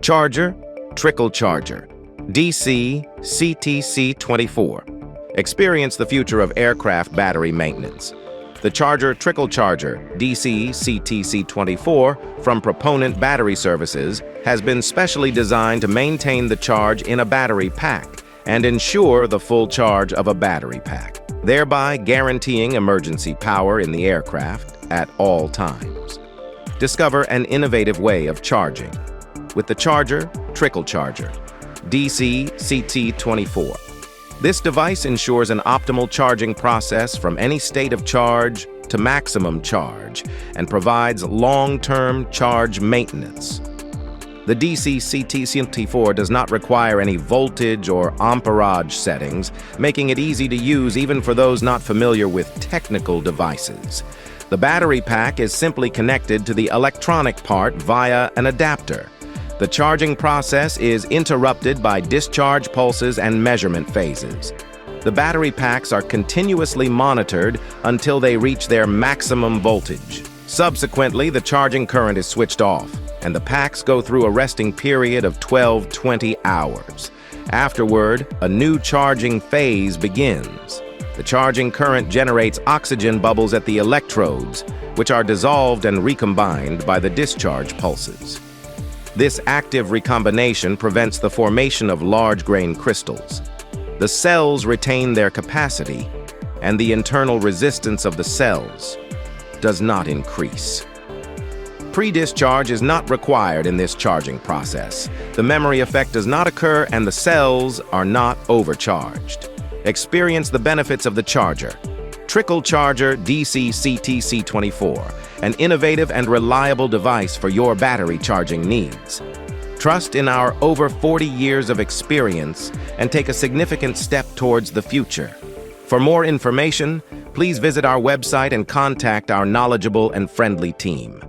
Charger Trickle Charger DC-CTC-24. Experience the future of aircraft battery maintenance. The Charger Trickle Charger DC-CTC-24 from Proponent Battery Services has been specially designed to maintain the charge in a battery pack and ensure the full charge of a battery pack, thereby guaranteeing emergency power in the aircraft at all times. Discover an innovative way of charging with the Charger Trickle Charger DC-CT-24. This device ensures an optimal charging process from any state of charge to maximum charge and provides long-term charge maintenance. The DC-CT-24 does not require any voltage or on-perage settings, making it easy to use even for those not familiar with technical devices. The battery pack is simply connected to the electronic part via an adapter. The charging process is interrupted by discharge pulses and measurement phases. The battery packs are continuously monitored until they reach their maximum voltage. Subsequently, the charging current is switched off, and the packs go through a resting period of 12-20 hours. Afterward, a new charging phase begins. The charging current generates oxygen bubbles at the electrodes, which are dissolved and recombined by the discharge pulses. This active recombination prevents the formation of large grain crystals. The cells retain their capacity, and the internal resistance of the cells does not increase. Pre-discharge is not required in this charging process. The memory effect does not occur and the cells are not overcharged. Experience the benefits of the Charger Trickle Charger DC-CTC-24, an innovative and reliable device for your battery charging needs. Trust in our over 40 years of experience and take a significant step towards the future. For more information, please visit our website and contact our knowledgeable and friendly team.